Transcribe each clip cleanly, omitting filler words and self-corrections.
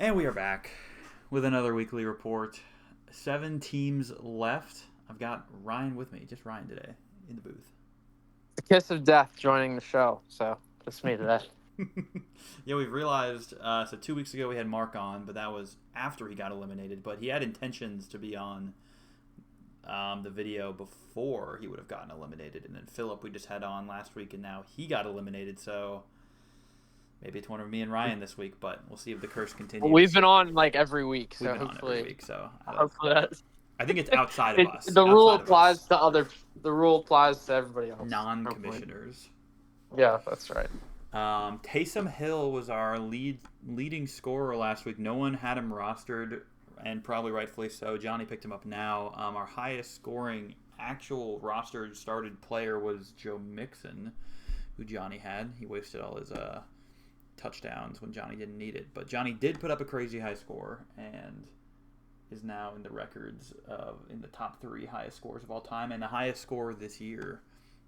And we are back with another weekly report. 7 teams left. I've got Ryan with me, just Ryan today, in the booth. The kiss of death joining the show, so just me today. Yeah, we've realized, so 2 weeks ago we had Mark on, but that was after he got eliminated. But he had intentions to be on the video before he would have gotten eliminated. And then Philip we just had on last week, and now he got eliminated, so maybe it's one of me and Ryan this week, but we'll see if the curse continues. Well, we've been on like every week, so We've been hopefully, on every week, so hopefully that's, I think it's outside of us. the rule applies to other. The rule applies to everybody else. Non-commissioners. Hopefully. Yeah, that's right. Taysom Hill was our leading scorer last week. No one had him rostered, and probably rightfully so. Johnny picked him up now. Our highest scoring actual rostered started player was Joe Mixon, who Johnny had. He wasted all his touchdowns when Johnny didn't need it. But Johnny did put up a crazy high score and is now in the records in the top 3 highest scores of all time, and the highest score this year.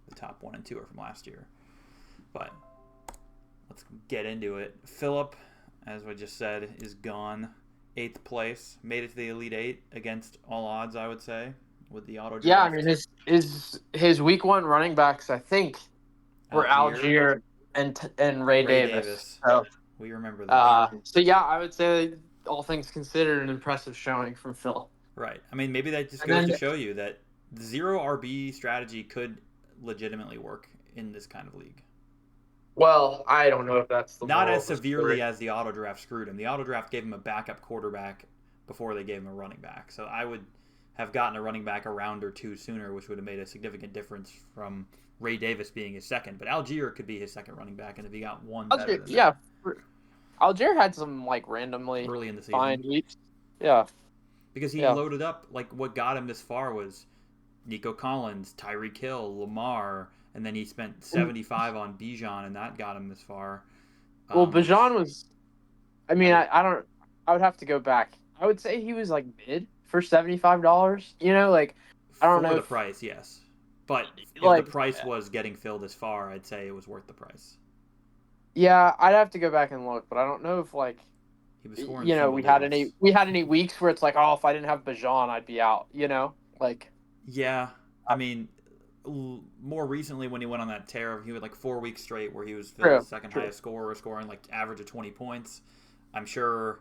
The top 1 and 2 are from last year. But let's get into it. Philip, as I just said, is gone. 8th place. Made it to the Elite 8 against all odds, I would say, with the auto draft. Yeah, I mean his week 1 running backs, I think, were Algier and Ray Davis. So, we remember that. So yeah, I would say all things considered, an impressive showing from Phil. Right. I mean, maybe that just goes to show you that the 0 RB strategy could legitimately work in this kind of league. Well, I don't know if that's the not as severely as the auto draft screwed him. The auto draft gave him a backup quarterback before they gave him a running back. So I would have gotten a running back a round or 2 sooner, which would have made a significant difference from Ray Davis being his second. But Algier could be his second running back, and if he got one better than that. Algier had some like randomly early in the season fine weeks. Yeah. Because he loaded up, like what got him this far was Nico Collins, Tyreek Hill, Lamar, and then he spent 75 on Bijan, and that got him this far. Well, Bijan was, I mean, I would have to go back. I would say he was like mid for $75. You know, like I don't know for the price, yes. But if the price was getting Phil this far, I'd say it was worth the price. Yeah, I'd have to go back and look, but I don't know if like he was scoring. You know, we had any weeks where it's like, oh, if I didn't have Bijan, I'd be out. You know, like. Yeah, I mean, more recently when he went on that tear, he had like 4 weeks straight where he was Phil's second highest scorer, scoring like average of 20 points. I'm sure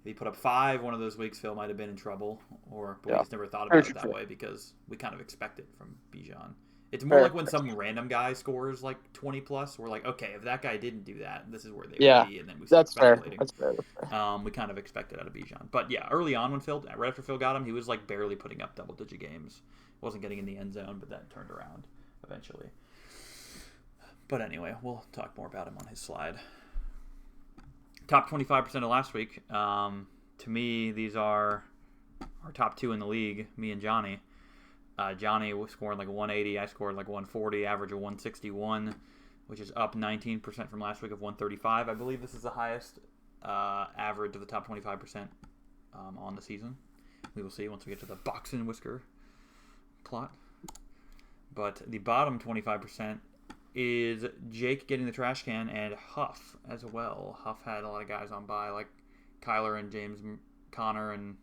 if he put up 5 one of those weeks, Phil might have been in trouble. But we just never thought about it that way because we kind of expect it from Bijan. It's more like when some random guy scores like 20 plus, we're like, okay, if that guy didn't do that, this is where they would be, and then we start speculating. That's fair. We kind of expected out of Bijan. But yeah, early on when right after Phil got him, he was like barely putting up double-digit games. Wasn't getting in the end zone, but that turned around eventually. But anyway, we'll talk more about him on his slide. Top 25% of last week. To me, these are our top 2 in the league, me and Johnny. Johnny was scoring like 180. I scored like 140, average of 161, which is up 19% from last week of 135. I believe this is the highest average of the top 25% on the season. We will see once we get to the box and whisker plot. But the bottom 25% is Jake getting the trash can and Huff as well. Huff had a lot of guys on bye, like Kyler and James Conner and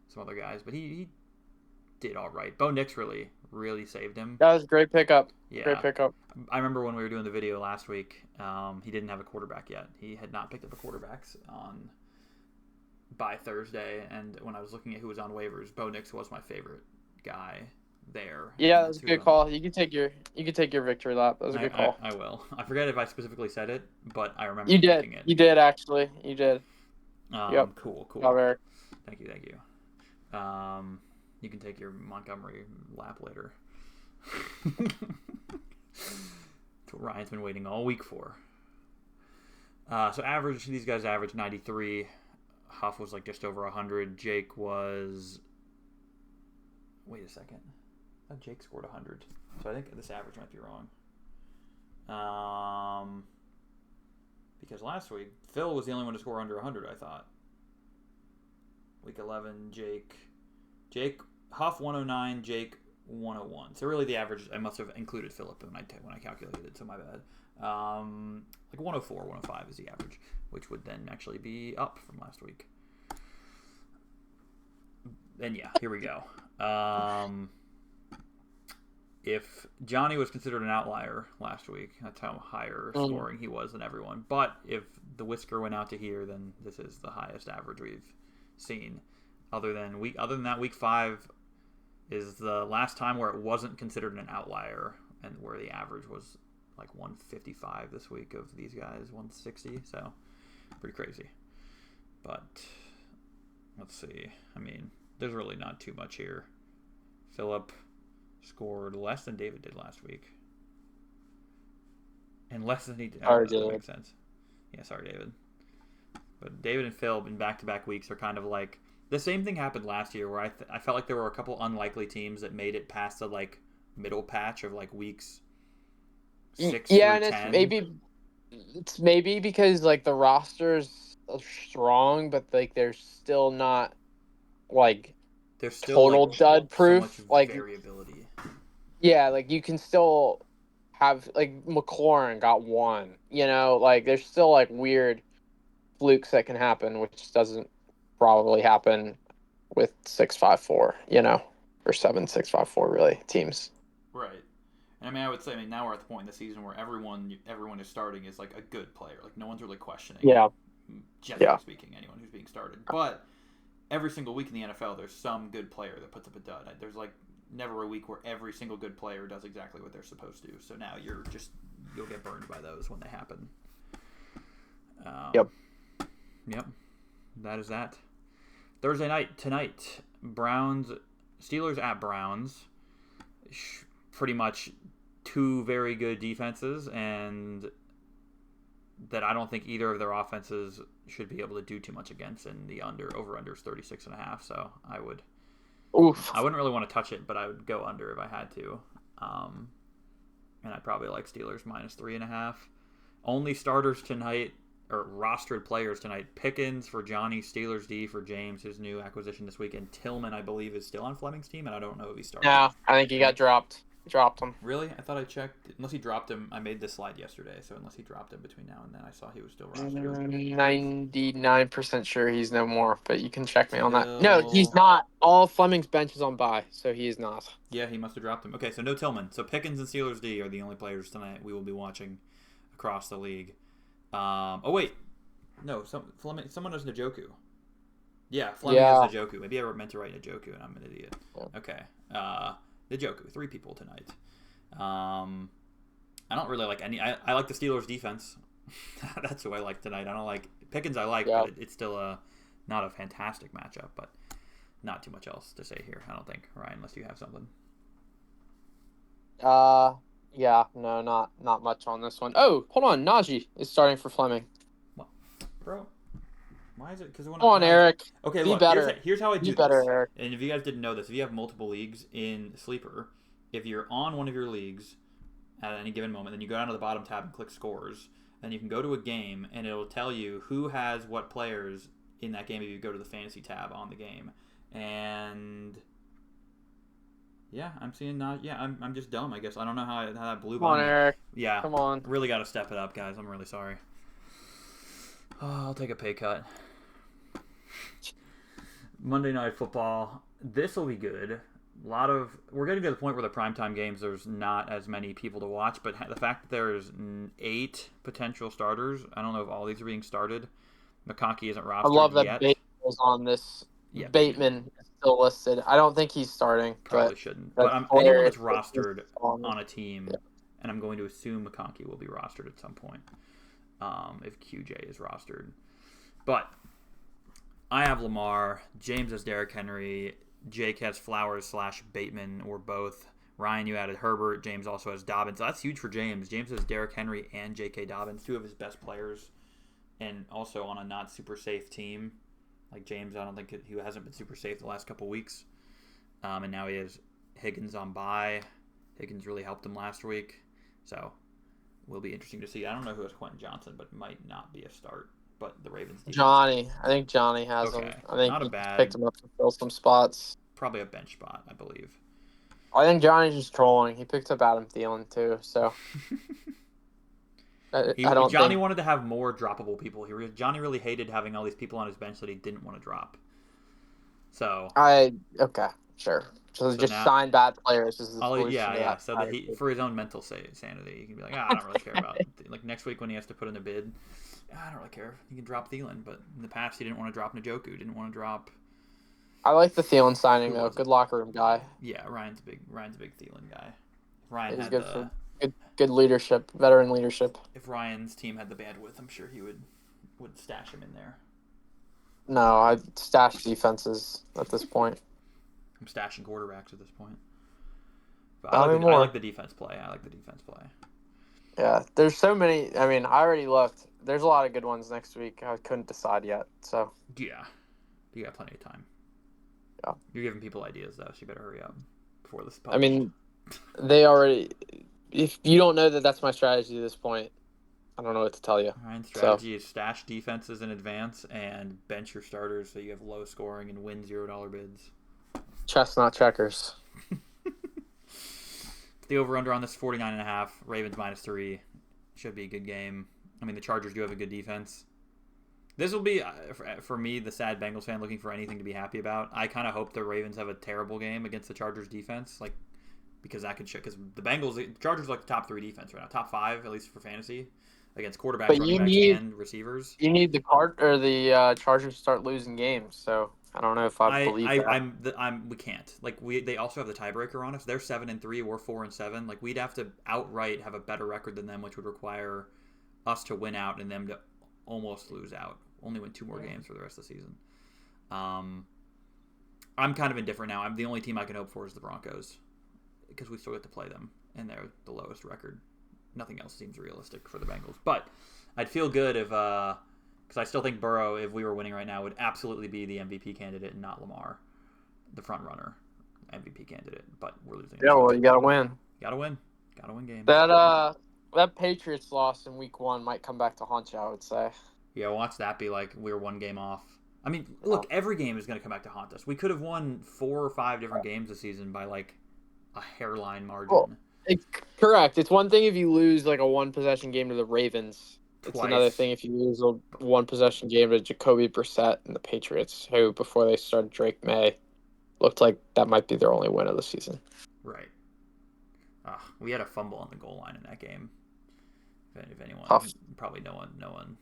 some other guys, but he did all right. Bo Nix really saved him. That was a great pickup. Yeah. Great pickup. I remember when we were doing the video last week, he didn't have a quarterback yet. He had not picked up a quarterbacks by Thursday, and when I was looking at who was on waivers, Bo Nix was my favorite guy there. Yeah, that was a good call. You can take your victory lap. That was a good call. I will. I forget if I specifically said it, but I remember thinking it. You did actually. You did. Yep. Cool. Eric. Thank you. You can take your Montgomery lap later. That's what Ryan's been waiting all week for. So these guys average 93. Huff was like just over 100. Jake was... Wait a second. I thought Jake scored 100. So I think this average might be wrong. Because last week, Phil was the only one to score under 100, I thought. Week 11, Jake Huff 109, Jake 101. So really the average, I must have included Philip when I calculated it, so my bad. Like 104, 105 is the average, which would then actually be up from last week. And yeah, here we go. If Johnny was considered an outlier last week, that's how higher scoring he was than everyone. But if the whisker went out to here, then this is the highest average we've seen. Other than that, week 5 is the last time where it wasn't considered an outlier, and where the average was like 155 this week of these guys, 160. So pretty crazy. But let's see. I mean, there's really not too much here. Philip scored less than David did last week. And less than he did. Sorry, that makes sense. Yeah, sorry, David. But David and Phil in back-to-back weeks are kind of like... The same thing happened last year where I felt like there were a couple unlikely teams that made it past the like middle patch of like weeks 6 through 10. It's maybe because like the roster's strong, but like they're still not like there's still total like, dud proof. So much like variability. Yeah, like you can still have like McLaurin got 1. You know, like there's still like weird flukes that can happen, which doesn't probably happen with 654. You know, or 7-6-5-4 really teams. Right. And I mean, I would say, now we're at the point in the season where everyone is starting is like a good player. Like no one's really questioning. Yeah. Generally speaking, anyone who's being started. But every single week in the NFL, there's some good player that puts up a dud. There's like never a week where every single good player does exactly what they're supposed to. So now you'll get burned by those when they happen. Yep. That is that. Thursday night tonight, Steelers at Browns. Pretty much 2 very good defenses, and that I don't think either of their offenses should be able to do too much against. And the over-under is 36.5, so I wouldn't really want to touch it, but I would go under if I had to. And I'd probably like Steelers minus 3.5. Only starters tonight, or rostered players tonight: Pickens for Johnny, Steelers D for James, his new acquisition this week, and Tillman, I believe, is still on Fleming's team, and I don't know if he started. No, I think he got dropped. Dropped him. Really? I thought I checked. Unless he dropped him. I made this slide yesterday, so unless he dropped him between now and then, I saw he was still rostered. 99% sure he's no more, but you can check me on that. No, he's not. All Fleming's bench is on bye, so he is not. Yeah, he must have dropped him. Okay, so no Tillman. So Pickens and Steelers D are the only players tonight we will be watching across the league. Oh, wait. No, someone has Njoku. Yeah, Fleming has Njoku. Maybe I meant to write Njoku, and I'm an idiot. Yeah. Okay. Njoku, 3 people tonight. I don't really like any. I like the Steelers defense. That's who I like tonight. I don't like Pickens. But it's still not a fantastic matchup. But not too much else to say here. I don't think, Ryan, unless you have something. Yeah, no, not much on this one. Oh, hold on, Najee is starting for Fleming. What? Bro, why is it? Because come on, Eric. Okay, be look. Better. Here's how I do be better, this. Eric. And if you guys didn't know this, if you have multiple leagues in Sleeper, if you're on one of your leagues at any given moment, then you go down to the bottom tab and click scores. Then you can go to a game, and it'll tell you who has what players in that game if you go to the fantasy tab on the game. And yeah, I'm seeing I'm just dumb, I guess. I don't know how that blew by. Come on, Eric. Yeah. Come on. Really got to step it up, guys. I'm really sorry. Oh, I'll take a pay cut. Monday Night Football. This will be good. We're getting to the point where the primetime games, there's not as many people to watch, but the fact that there's 8 potential starters, I don't know if all these are being started. McConkey isn't rostered yet. I love that Bateman was on this. Yeah, Bateman is still listed. I don't think he's starting. Probably shouldn't. But anyone that's rostered on a team, and I'm going to assume McConkey will be rostered at some point if QJ is rostered. But I have Lamar. James has Derrick Henry. Jake has Flowers / Bateman, or both. Ryan, you added Herbert. James also has Dobbins. So that's huge for James. James has Derrick Henry and J.K. Dobbins, 2 of his best players, and also on a not super safe team. Like James, I don't think he hasn't been super safe the last couple weeks. And now he has Higgins on bye. Higgins really helped him last week. So will be interesting to see. I don't know who has Quentin Johnson, but might not be a start. But the Ravens defense. Johnny. I think Johnny has him. I think he picked him up to fill some spots. Probably a bench spot, I believe. I think Johnny's just trolling. He picked up Adam Thielen, too, so. I don't Johnny think wanted to have more droppable people. Johnny really hated having all these people on his bench that he didn't want to drop. So okay, sure. So so just now sign bad players is the yeah, solution to yeah. that So that he, strategy. for his own mental sanity, he can be like, I don't really care about like next week when he has to put in a bid. I don't really care. He can drop Thielen, but in the past he didn't want to drop Njoku. Didn't want to drop. I like the Thielen signing Who though. was it? Good locker room guy. Yeah, Ryan's a big Thielen guy. If Ryan He's had good the for good leadership, veteran leadership. if Ryan's team had the bandwidth, I'm sure he would stash him in there. No, I stash defenses at this point. I'm stashing quarterbacks at this point. But Not I anymore. like the defense play. Yeah, there's so many. I mean, I already looked. There's a lot of good ones next week. I couldn't decide yet. So Yeah, you got plenty of time. yeah. You're giving people ideas though, so you better hurry up before this is I published. mean, they already. If you don't know that that's my strategy at this point, I don't know what to tell you. Ryan's So strategy is stash defenses in advance and bench your starters so you have low scoring and win $0 bids. chestnut checkers. The over-under on this 49.5. Ravens -3. Should be a good game. I mean, the Chargers do have a good defense. This will be, for me, the sad Bengals fan looking for anything to be happy about. I kind of hope the Ravens have a terrible game against the Chargers defense, like because that could show. Because the Chargers are like the top 3 defense right now, top 5 at least for fantasy against quarterbacks, But running you backs, need and receivers. the Chargers to start losing games. So I don't know if I I, believe I that. we can't like they also have the tiebreaker on us. They're 7-3, we're 4-7. Like we'd have to outright have a better record than them, which would require us to win out and them to almost lose out. Only win 2 more games for the rest of the season. I'm kind of indifferent now. I'm the only team I can hope for is the Broncos because we still get to play them and they're the lowest record. Nothing else seems realistic for the Bengals, but I'd feel good if because I still think Burrow, if we were winning right now, would absolutely be the MVP candidate and not Lamar, the front runner MVP candidate. But we're losing. Yeah, well, you gotta win. Gotta win games. That Patriots loss in Week 1 might come back to haunt you. I would say. Yeah, watch that be like we're 1 game off. I mean, look, every game is going to come back to haunt us. We could have won 4 or 5 different games this season by like a hairline margin. Well, correct. It's one thing if you lose like a 1-possession game to the Ravens. It's another Twice. thing if you lose a 1-possession game to Jacoby Brissett and the Patriots, who before they started Drake May, looked like that might be their only win of the season. Right. We had a fumble on the goal line in that game. If anyone, Tough. probably no one.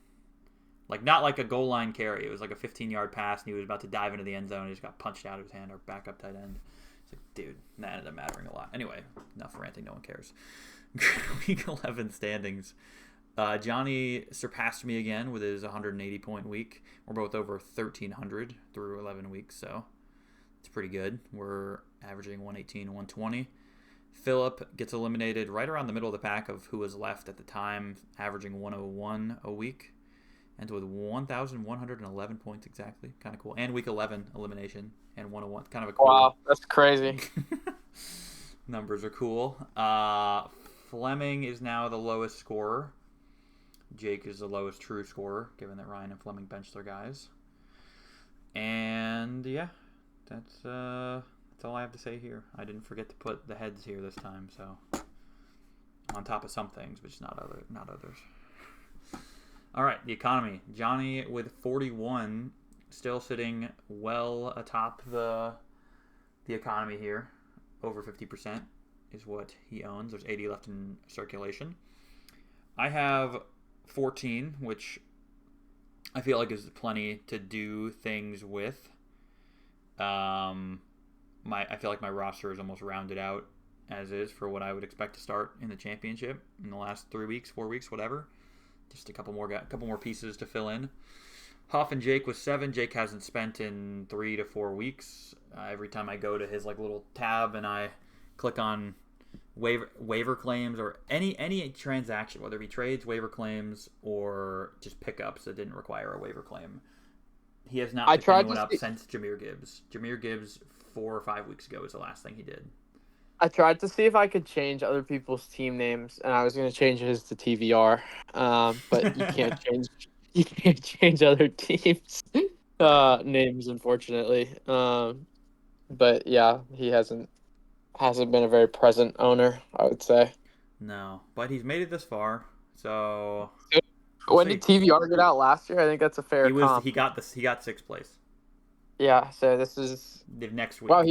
Like not like a goal line carry. It was like a 15-yard pass, and he was about to dive into the end zone. And he just got punched out of his hand. Our backup tight end. It's like, dude, that ended up mattering a lot. Anyway, enough ranting. No one cares. Week 11 standings. Johnny surpassed me again with his 180-point week. We're both over 1,300 through 11 weeks, so it's pretty good. We're averaging 118 and 120. Philip gets eliminated right around the middle of the pack of who was left at the time, averaging 101 a week. And with 1,111 points exactly. Kind of cool. And week 11 elimination and 101. Kind of a cool. Wow, that's crazy. Numbers are cool. Fleming is now the lowest scorer. Jake is the lowest true scorer, given that Ryan and Fleming benched their guys. And yeah, that's all I have to say here. I didn't forget to put the heads here this time, so on top of some things, but just not others. All right, the economy. Johnny with 41, still sitting well atop the economy here. Over 50% is what he owns. There's 80 left in circulation. I have 14, which I feel like is plenty to do things with. I feel like my roster is almost rounded out as is for what I would expect to start in the championship in the last 3 weeks, 4 weeks, whatever. Just a couple more pieces to fill in. Huff and Jake was 7. Jake hasn't spent in 3 to 4 weeks. Every time I go to his like little tab and I click on waiver claims or any transaction, whether it be trades, waiver claims, or just pickups that didn't require a waiver claim, he has not picked anyone up since Jahmyr Gibbs. Jahmyr Gibbs 4 or 5 weeks ago was the last thing he did. I tried to see if I could change other people's team names, and I was going to change his to TVR, but you can't change other teams' names, unfortunately. But yeah, he hasn't been a very present owner, I would say. No, but he's made it this far. So When did TVR get out last year? I think that's a fair comp. he got 6th place. Yeah, so this is Next week. wow.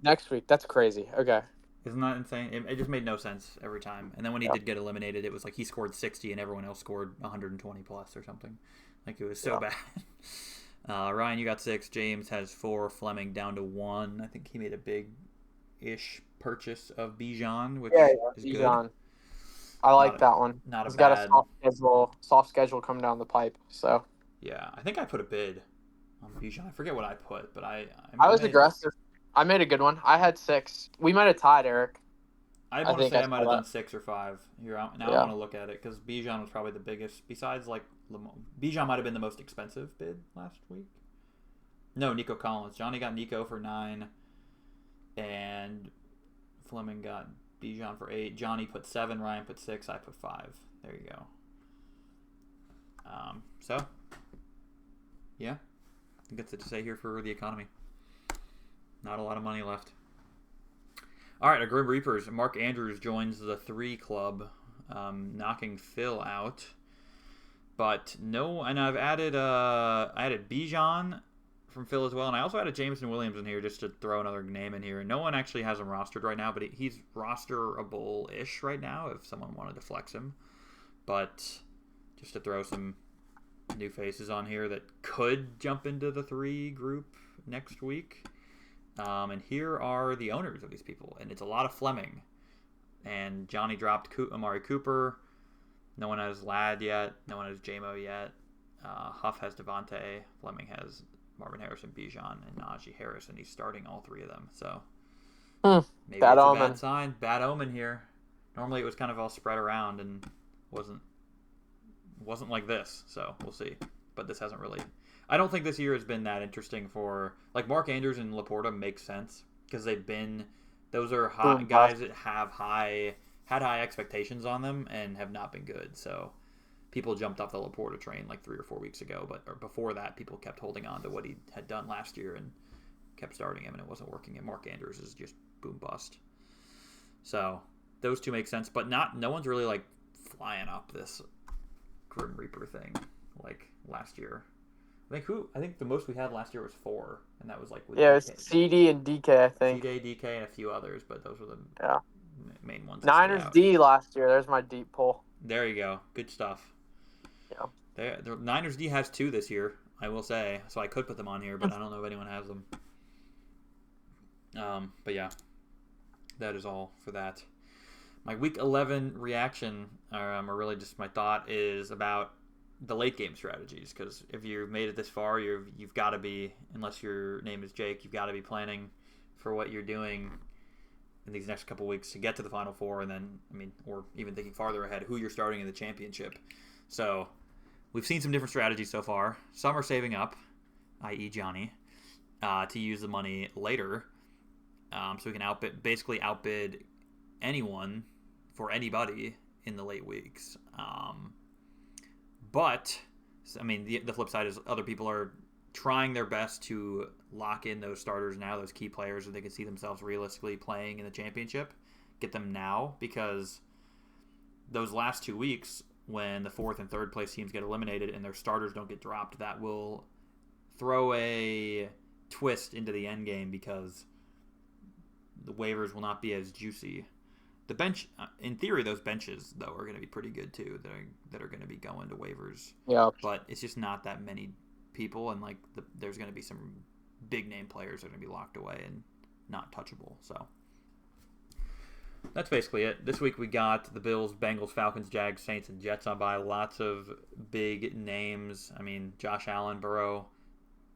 Next week. That's crazy. Okay. Isn't that insane? It just made no sense every time. And then when he did get eliminated, it was like he scored 60 and everyone else scored 120 plus or something. Like it was so bad. Ryan, you got 6. James has 4. Fleming down to 1. I think he made a big-ish purchase of Bijan, which is Bijan. good. I like that one. He's got a soft schedule coming down the pipe. So yeah, I think I put a bid on Bijan. I forget what I put, but I was aggressive. I made a good one. I had 6. We might have tied, Eric. I want to say I might have done 6 or 5. Here now, I want to look at it because Bijan was probably the biggest. Besides, like Bijan might have been the most expensive bid last week. No, Nico Collins. Johnny got Nico for 9, and Fleming got Bijan for 8. Johnny put 7. Ryan put 6. I put 5. There you go. So yeah, I think that's it to say here for the economy. Not a lot of money left. All right, our Grim Reapers. Mark Andrews joins the 3 club, knocking Phil out. But no, and I've added I added Bijan from Phil as well, and I also added Jameson Williams in here just to throw another name in here. And no one actually has him rostered right now, but he's rosterable-ish right now if someone wanted to flex him. But just to throw some new faces on here that could jump into the 3 group next week. And here are the owners of these people, and it's a lot of Fleming. And Johnny dropped Amari Cooper. No one has Ladd yet. No one has JMO yet. Huff has Devontae. Fleming has Marvin Harrison, Bijan, and Najee Harris, and he's starting all 3 of them. So maybe it's a bad sign. Bad omen here. Normally it was kind of all spread around and wasn't like this. So we'll see. But this hasn't really. I don't think this year has been that interesting for like Mark Andrews and Laporta makes sense because those are guys that had high expectations on them and have not been good. So people jumped off the Laporta train like 3 or 4 weeks ago, but before that, people kept holding on to what he had done last year and kept starting him, and it wasn't working. And Mark Andrews is just boom bust. So those 2 make sense, but no one's really like flying up this Grim Reaper thing like last year. I think the most we had last year was 4, and that was like with it was CD and DK, I think. CD, DK, and a few others, but those were the main ones. Niners D last year. There's my deep pull. There you go. Good stuff. Yeah. The Niners D has 2 this year, I will say, so I could put them on here, but I don't know if anyone has them. But yeah, that is all for that. My Week 11 reaction, or really just my thought, is about the late game strategies, because if you've made it this far, you've got to be, unless your name is Jake, you've got to be planning for what you're doing in these next couple weeks to get to the Final Four, and then or even thinking farther ahead, who you're starting in the championship. So we've seen some different strategies so far. Some are saving up, i.e. Johnny, to use the money later, so we can outbid anyone for anybody in the late weeks. But, the flip side is other people are trying their best to lock in those starters now, those key players that they can see themselves realistically playing in the championship. Get them now, because those last 2 weeks, when the 4th and 3rd place teams get eliminated and their starters don't get dropped, that will throw a twist into the end game because the waivers will not be as juicy. The bench, in theory, those benches, though, are going to be pretty good, too, that are going to be going to waivers. Yeah. But it's just not that many people, and there's going to be some big-name players that are going to be locked away and not touchable. So that's basically it. This week we got the Bills, Bengals, Falcons, Jags, Saints, and Jets on by. Lots of big names. Josh Allen, Burrow,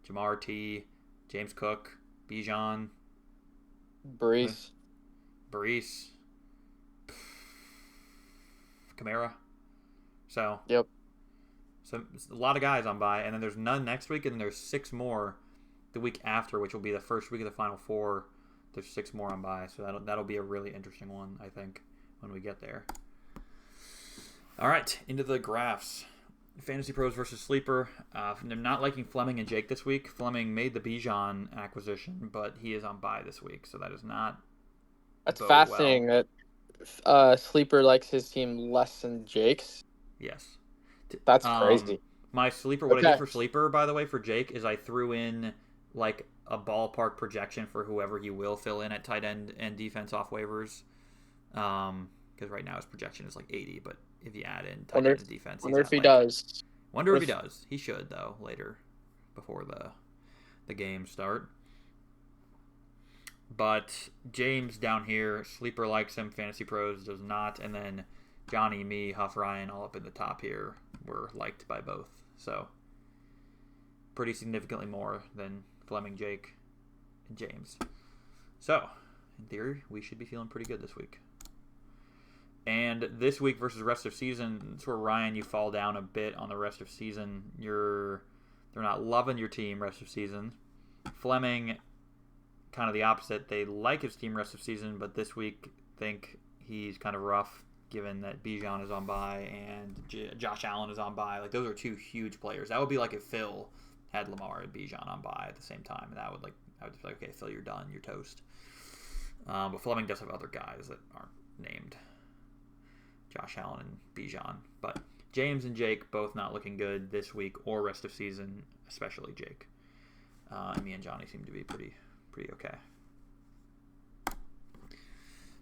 Jamar T, James Cook, Bijan. Brees. Kamara. So yep. So a lot of guys on by, and then there's none next week, and then there's 6 more the week after, which will be the first week of the Final Four. There's 6 more on by, so that'll be a really interesting one, I think, when we get there. All right, into the graphs. Fantasy Pros versus Sleeper. I'm not liking Fleming and Jake this week. Fleming made the Bijan acquisition, but he is on bye this week, so that is not. That's fascinating that Sleeper likes his team less than Jake's. Yes. That's crazy. My sleeper, what I did Okay. for sleeper, by the way, for Jake, is I threw in like a ballpark projection for whoever he will fill in at tight end and defense off waivers. Because right now his projection is like 80, but if you add in tight Wonder end if, and defense, he's wonder if at he like. does. Wonder What if he if does. He should though later, before the games start. But James down here, sleeper likes him, Fantasy Pros does not, and then Johnny, me, Huff, Ryan, all up in the top here were liked by both. So pretty significantly more than Fleming, Jake, and James. So in theory, we should be feeling pretty good this week. And this week versus rest of season, it's where Ryan, you fall down a bit on the rest of season. They're not loving your team rest of season. Fleming, kind of the opposite. They like his team rest of season, but this week think he's kind of rough given that Bijan is on bye and Josh Allen is on bye. Like those are two huge players. That would be like if Phil had Lamar and Bijan on bye at the same time, and I would just be like, okay, Phil, you're done, you're toast. But Fleming does have other guys that aren't named Josh Allen and Bijan, but James and Jake both not looking good this week or rest of season, especially Jake. And me and Johnny seem to be pretty okay.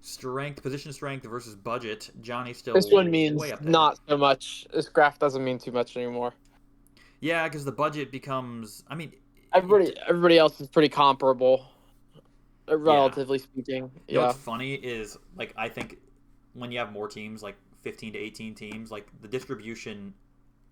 Strength, position strength versus budget. Johnny still this one way means up there. not so much. This graph doesn't mean too much anymore. Yeah, because the budget becomes. I mean, Everybody else is pretty comparable, relatively speaking. You know Yeah. what's funny is like I think when you have more teams, like 15 to 18 teams, like the distribution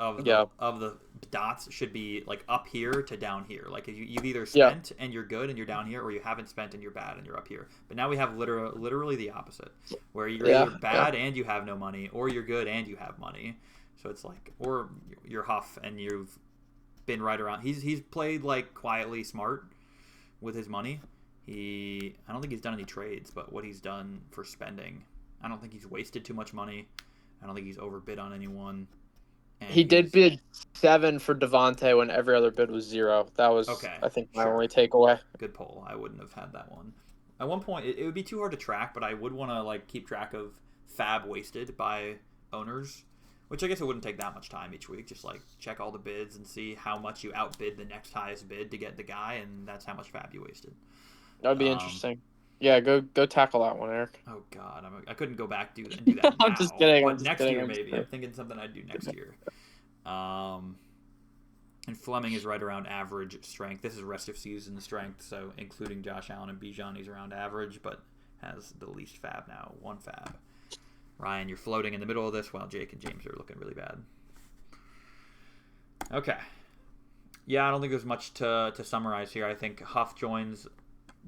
of the dots should be like up here to down here. Like if you've either spent and you're good and you're down here, or you haven't spent and you're bad and you're up here. But now we have literally the opposite, where you're either bad and you have no money, or you're good and you have money. So it's like, or you're Huff and you've been right around. He's played like quietly smart with his money. I don't think he's done any trades, but what he's done for spending, I don't think he's wasted too much money. I don't think he's overbid on anyone. And he did bid 7 for Devontae when every other bid was 0. That was, I think, my only takeaway. Good poll. I wouldn't have had that one. At one point, it would be too hard to track, but I would want to like keep track of fab wasted by owners, which I guess it wouldn't take that much time each week. Just like check all the bids and see how much you outbid the next highest bid to get the guy, and that's how much fab you wasted. That'd be interesting. Yeah, go tackle that one, Eric. Oh God, I couldn't go back do that. I'm now, just kidding. But next year maybe. I'm thinking something I'd do next year. And Fleming is right around average strength. This is rest of season strength, so including Josh Allen and Bijan, he's around average, but has the least fab now, 1 fab. Ryan, you're floating in the middle of this, while Jake and James are looking really bad. Okay. Yeah, I don't think there's much to summarize here. I think Huff joins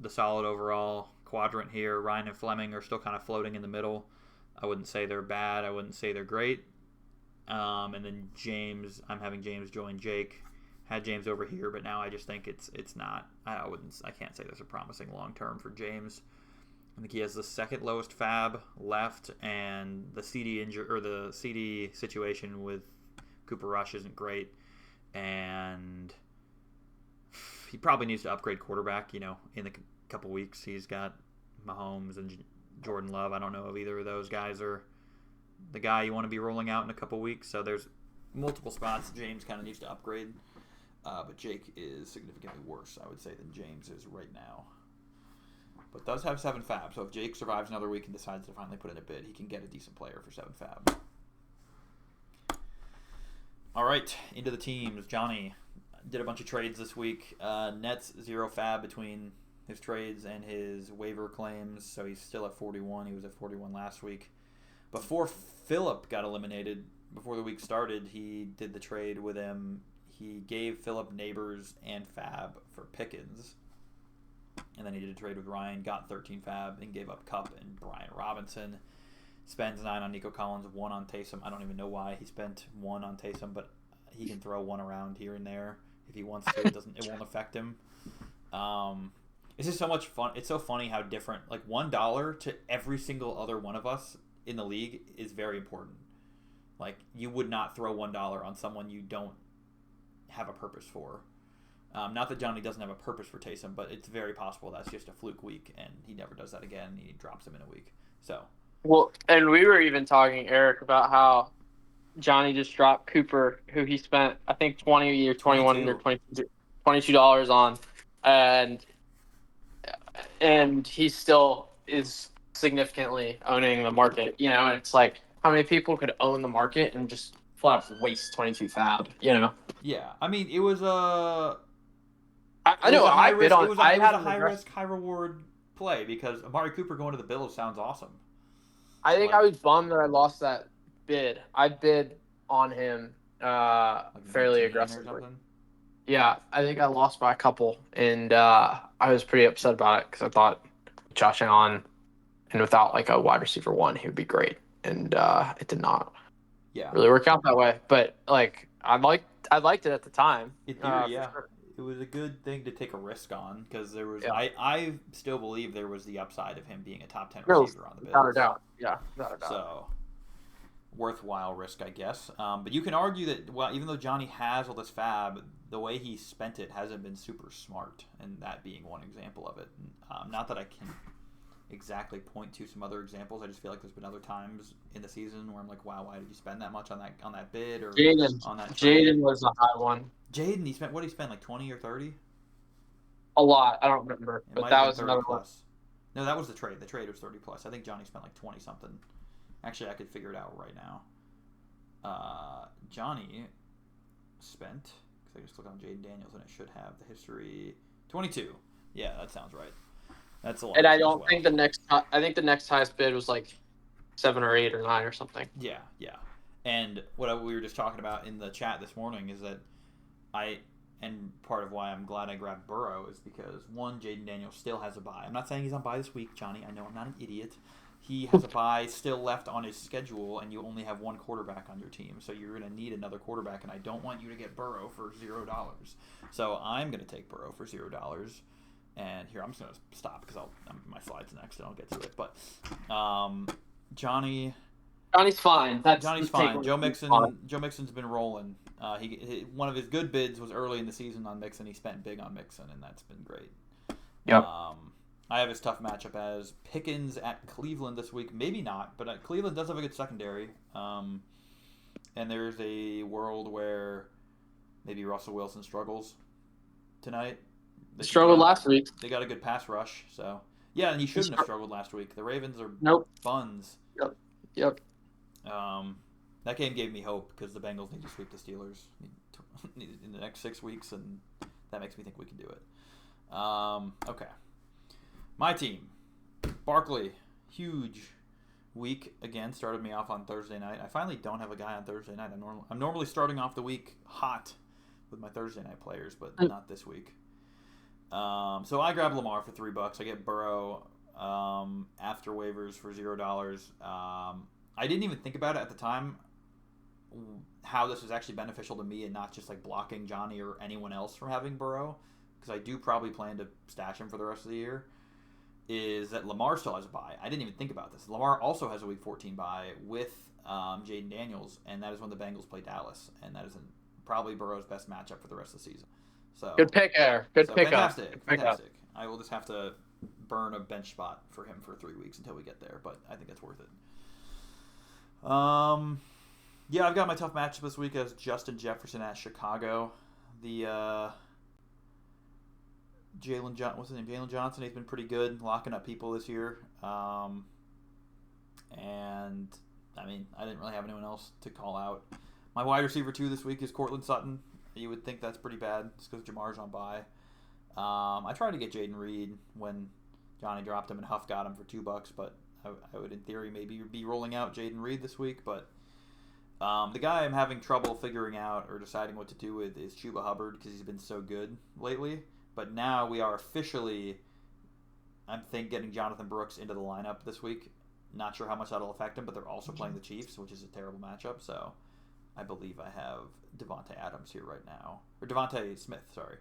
the solid overall quadrant here. Ryan and Fleming are still kind of floating in the middle. I wouldn't say they're bad. I wouldn't say they're great. And then James, I'm having James join Jake. Had James over here, but now I just think it's not. I can't say there's a promising long term for James. I think he has the second lowest fab left, and the the CD situation with Cooper Rush isn't great, and he probably needs to upgrade quarterback. In the couple weeks, he's got Mahomes and Jordan Love. I don't know if either of those guys are the guy you want to be rolling out in a couple weeks. So there's multiple spots James kind of needs to upgrade. But Jake is significantly worse, I would say, than James is right now. But does have 7 fab. So if Jake survives another week and decides to finally put in a bid, he can get a decent player for 7 fab. All right, into the teams. Johnny did a bunch of trades this week. Nets 0 fab between his trades and his waiver claims. So he's still at 41. He was at 41 last week. Before Phillip got eliminated, before the week started, he did the trade with him. He gave Phillip Neighbors and fab for Pickens. And then he did a trade with Ryan, got 13 fab, and gave up Kupp and Brian Robinson. Spends 9 on Nico Collins, 1 on Taysom. I don't even know why he spent 1 on Taysom, but he can throw 1 around here and there if he wants to. It won't affect him. It's just so much fun. It's so funny how different, like $1 to every single other one of us in the league is very important. Like, you would not throw $1 on someone you don't have a purpose for. Not that Johnny doesn't have a purpose for Taysom, but it's very possible that's just a fluke week, and he never does that again, and he drops him in a week. So, Well, and we were even talking, Eric, about how Johnny just dropped Cooper, who he spent, I think, 20 or 21 or 22. $22 on, and he still is significantly owning the market. And it's like, how many people could own the market and just flat out waste 22 fab? Yeah, I mean, it was a I know I bid on. I it was had a an high aggressive. risk, high reward play because Amari Cooper going to the Bills sounds awesome. I think I Like was bummed that I lost that bid. I bid on him like fairly mid-teen or aggressively. something. Yeah, I think I lost by a couple, and I was pretty upset about it because I thought Josh Allen, and without like a wide receiver one, he would be great, and it did not Yeah, really work out that way. But like, I liked it at the time, in theory, for yeah, sure. it was a good thing to take a risk on because there was Yeah, I still believe there was the upside of him being a top 10 no, receiver on the without a Bills. doubt. Yeah, without a doubt. So worthwhile risk, I guess. But you can argue that even though Johnny has all this fab, the way he spent it hasn't been super smart, and that being one example of it. Not that I can exactly point to some other examples. I just feel like there's been other times in the season where I'm like, wow, why did you spend that much on that bid or on that trade? Jaden was a high one. Jaden, what did he spend, like 20 or 30? A lot. I don't remember, It but might have that been was 30 another one. plus. No, that was the trade. The trade was 30 plus. I think Johnny spent like 20 something. Actually, I could figure it out right now. Johnny spent, because I just click on Jaden Daniels and it should have the history. 22. Yeah, that sounds right. That's a lot. And I as don't well. think the next. I think the next highest bid was like 7 or 8 or 9 or something. Yeah, yeah. And what we were just talking about in the chat this morning is that and part of why I'm glad I grabbed Burrow is because, one, Jaden Daniels still has a bye. I'm not saying he's on bye this week, Johnny. I know I'm not an idiot. He has a bye still left on his schedule, and you only have one quarterback on your team. So you're going to need another quarterback, and I don't want you to get Burrow for $0. So I'm going to take Burrow for $0. And here, I'm just going to stop because my slide's next, and I'll get to it. But Johnny's fine. That's the fine. takeaway. Joe Mixon's been rolling. One of his good bids was early in the season on Mixon. He spent big on Mixon, and that's been great. Yep. I have his tough matchup as Pickens at Cleveland this week. Maybe not, but Cleveland does have a good secondary. And there's a world where maybe Russell Wilson struggles tonight. Struggled last week. They got a good pass rush, so yeah, and he shouldn't have struggled last week. The Ravens are buns. Yep. That game gave me hope because the Bengals need to sweep the Steelers in the next 6 weeks, and that makes me think we can do it. Okay. My team, Barkley, huge week again. Started me off on Thursday night. I finally don't have a guy on Thursday night. I'm normally starting off the week hot with my Thursday night players, but not this week. So I grabbed Lamar for $3. I get Burrow after waivers for $0. I didn't even think about it at the time how this was actually beneficial to me and not just like blocking Johnny or anyone else from having Burrow, because I do probably plan to stash him for the rest of the year. Is that Lamar still has a bye. I didn't even think about this. Lamar also has a Week 14 bye with Jaden Daniels, and that is when the Bengals play Dallas, and that is probably Burrow's best matchup for the rest of the season. So good pick, Air. Good pick fantastic. I will just have to burn a bench spot for him for 3 weeks until we get there, but I think that's worth it. Yeah, I've got my tough matchup this week as Justin Jefferson at Chicago. The Jalen Johnson, he's been pretty good locking up people this year. And I mean, I didn't really have anyone else to call out. My wide receiver 2 this week is Cortland Sutton. You would think that's pretty bad just because Jamar's on bye. I tried to get Jaden Reed when Johnny dropped him and Huff got him for $2, but I would in theory maybe be rolling out Jaden Reed this week. But the guy I'm having trouble figuring out or deciding what to do with is Chuba Hubbard because he's been so good lately. But now we are officially, getting Jonathan Brooks into the lineup this week. Not sure how much that'll affect him, but they're also playing the Chiefs, which is a terrible matchup. So I believe I have Devontae Adams here right now. Or Devontae Smith, sorry.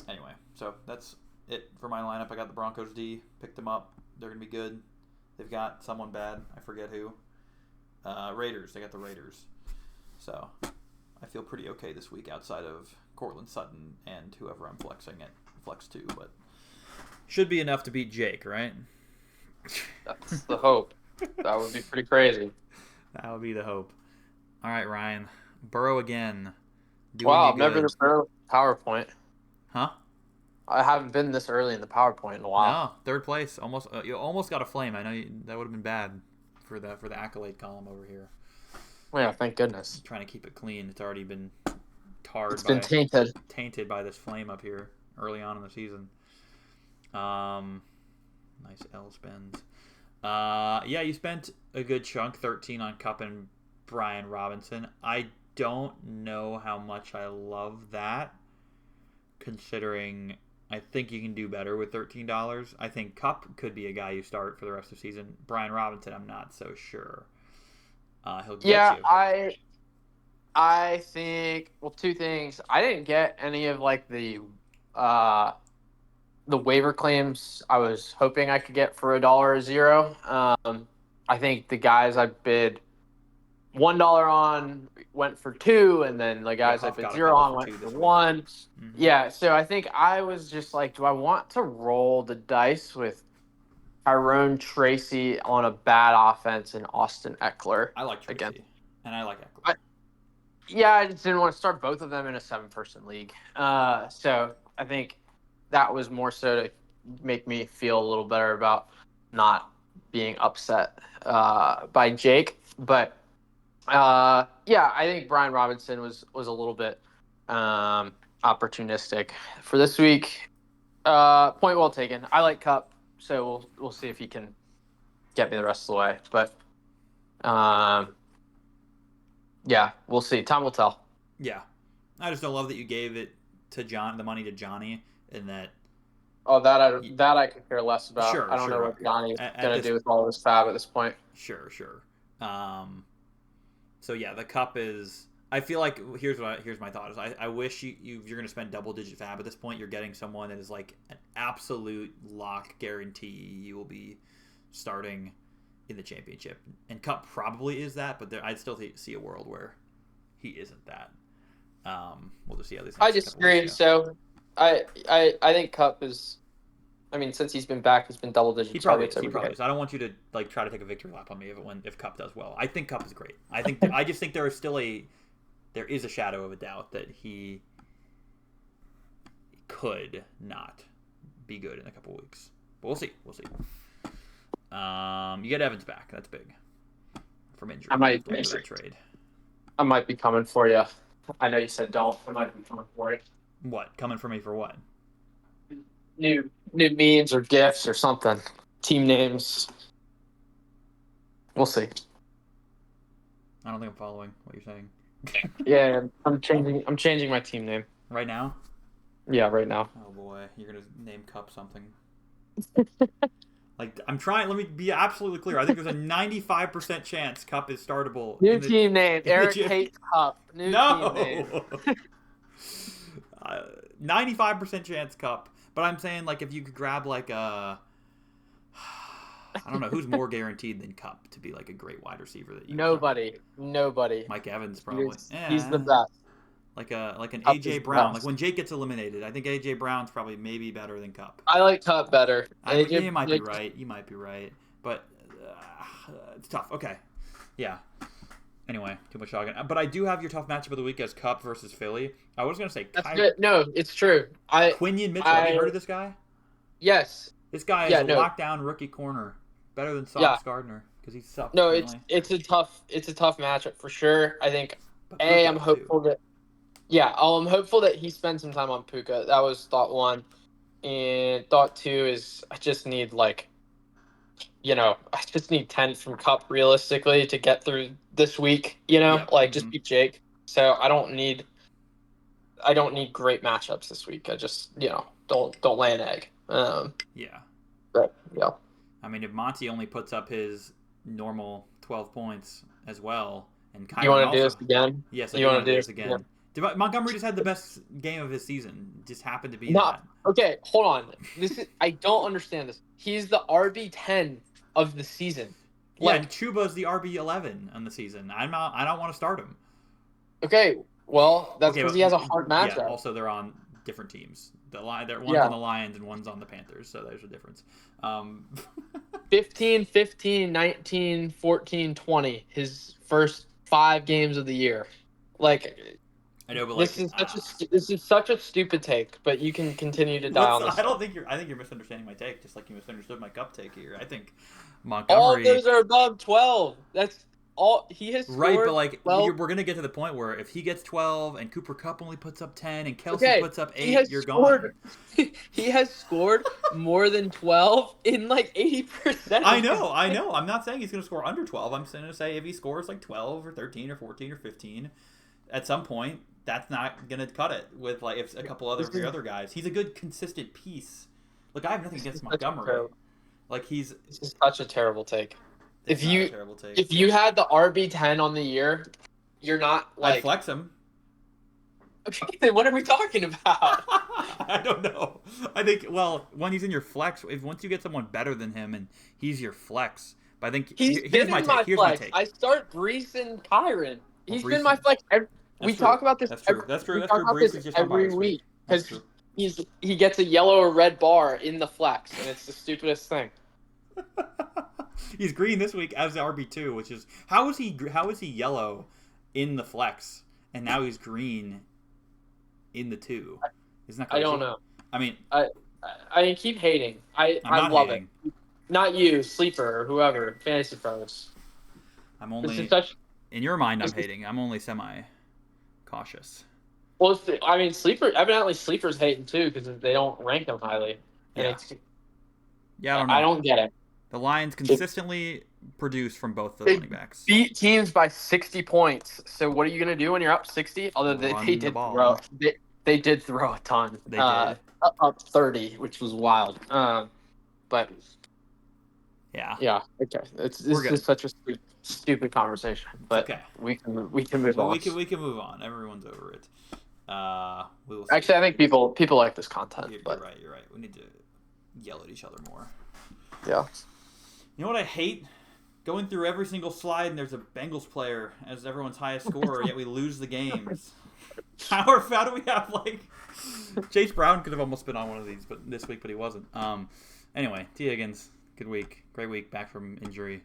Anyway, so that's it for my lineup. I got the Broncos D. Picked them up. They're going to be good. They've got someone bad. I forget who. Raiders. They got the Raiders. So I feel pretty okay this week outside of Cortland Sutton and whoever I'm flexing at Flex 2. But should be enough to beat Jake, right? That's the hope. That would be pretty crazy. That would be the hope. All right, Ryan. Burrow again. Doing Wow, you I've never been good. this early PowerPoint. Huh? I haven't been this early in the PowerPoint in a while. No, third place. Almost. You almost got a flame. I know that would have been bad for the accolade column over here. Yeah, thank goodness. Trying to keep it clean. It's already been tarred It's been tainted. tainted by this flame up here early on in the season. Nice L spends. Yeah, you spent a good chunk, 13 on Cup and Brian Robinson. I don't know how much I love that, considering I think you can do better with $13. I think Cup could be a guy you start for the rest of the season. Brian Robinson, I'm not so sure. He'll get you. I think, well, two things. I didn't get any of like the waiver claims I was hoping I could get for $1 or zero. I think the guys I bid $1 on went for two, and then the guys I Huff bid got a zero couple on for went two for this week. one. Mm-hmm. Yeah, so I think I was just like, do I want to roll the dice with Tyrone Tracy on a bad offense and Austin Eckler? I like Tracy, again? and I like Eckler. Yeah, I just didn't want to start both of them in a 7-person league. So I think that was more so to make me feel a little better about not being upset by Jake. But yeah, I think Brian Robinson was a little bit opportunistic for this week. Point well taken. I like Cup, so we'll see if he can get me the rest of the way. But yeah, we'll see. Time will tell. Yeah, I just don't love that you gave it to the money to Johnny, and that. Oh, that I could care less about. Sure, I don't know sure. what Johnny's At gonna this, do with all this fab at this point. sure. So yeah, the Cup is. I feel like here's my thought is I wish you're going to spend double digit fab at this point. You're getting someone that is like an absolute lock guarantee you will be starting in the championship. And Cup probably is that, but I'd still see a world where he isn't that. We'll just see how these. I disagree. So I think Cup is. I mean, since he's been back, he's been double digit targets every game. I don't want you to like try to take a victory lap on me if Cup does well. I think Cup is great. I just think there is a shadow of a doubt that he could not be good in a couple weeks. But we'll see. You get Evans back. That's big from injury. I might do that trade. I might be coming for you. I know you said don't. I might be coming for you. What? Coming for me for what? New memes or gifts or something. Team names. We'll see. I don't think I'm following what you're saying. Yeah, I'm changing my team name. Right now? Yeah, right now. Oh boy, you're gonna name Cup something. Like I'm trying. Let me be absolutely clear. I think there's a 95% chance Cup is startable. New team name. Eric hates Cup. New team name. 95% chance Cup. But I'm saying like if you could grab like a. I don't know who's more guaranteed than Cup to be like a great wide receiver that you. Nobody. Mike Evans probably. He's the best. Like an AJ Brown. Like when Jake gets eliminated, I think AJ Brown's probably maybe better than Cup. I like Cup better. You might be right. But it's tough. Okay. Yeah. Anyway, too much talking. But I do have your tough matchup of the week as Cup versus Philly. I was going to say that's good. No, it's true. Quinion Mitchell. Have you heard of this guy? Yes. This guy is a lockdown rookie corner. Better than Sauce Gardner because he sucks. No, it's a tough matchup for sure. I think I'm hopeful that I'm hopeful that he spends some time on Puka. That was thought one. And thought two is I just need 10 from Cup realistically to get through this week, just beat Jake. So I don't need great matchups this week. I just, don't lay an egg. Yeah. But yeah. I mean, if Monty only puts up his normal 12 points as well, and Kyron you want to do this again? Yes, I want to do this again. Yeah. Montgomery just had the best game of his season. Just happened to be that. Okay, hold on. I don't understand this. He's the RB10 of the season. Yeah, and Chuba's the RB11 on the season. I don't want to start him. Okay, well, that's because he has a hard matchup. Yeah, also they're on different teams. One's Yeah. on the Lions and one's on the Panthers, so there's a difference. 15, 15, 19, 14, 20. His first 5 games of the year. Like, I know, but this is such a stupid take, but you can continue to die on this. I think you're misunderstanding my take, just like you misunderstood my cup take here. I think All of Montgomery. those are above 12. That's all he has scored. Right, but like 12. we're gonna get to the point where if he gets 12 and Cooper Kupp only puts up 10 and Kelsey puts up 8, you're scored, gone. He has scored more than 12 in like 80%. I know. I'm not saying he's gonna score under 12. I'm gonna say if he scores like 12 or 13 or 14 or 15, at some point that's not gonna cut it with like if a couple other guys. He's a good consistent piece. Look, I have nothing against Montgomery. Like this is such a terrible take. If you had the RB10 on the year, you're not like I'd flex him. Okay, then what are we talking about? I don't know. I think when he's in your flex, once you get someone better than him and he's your flex, but I think here's my take. Here's my take. I start Brees and Kyron. He's been my flex. We talk about this. That's true. That's true. Brees is just every week because he gets a yellow or red bar in the flex, and it's the stupidest thing. He's green this week as the RB2, which is how is he yellow in the flex and now he's green in the 2? Isn't that crazy? I don't know. I mean, I keep hating. I love it. Not you, sleeper or whoever, fantasy pros. I'm only in your mind. I'm hating. I'm only semi cautious. Well, evidently sleepers hating too because they don't rank them highly. And I don't know. I don't get it. The Lions consistently produce from both the running backs. Beat teams by 60 points. So what are you going to do when you're up 60? Although they did throw. They did throw a ton. They did. Up 30, which was wild. But yeah. Okay. This is such a stupid conversation. But we can move on. We can move on. Everyone's over it. Actually, I think people like this content. You're right. We need to yell at each other more. Yeah. You know what I hate? Going through every single slide and there's a Bengals player as everyone's highest scorer, yet we lose the games. How do we have Chase Brown could have almost been on one of these, but this week, but he wasn't. Anyway, T. Higgins, good week, great week, back from injury.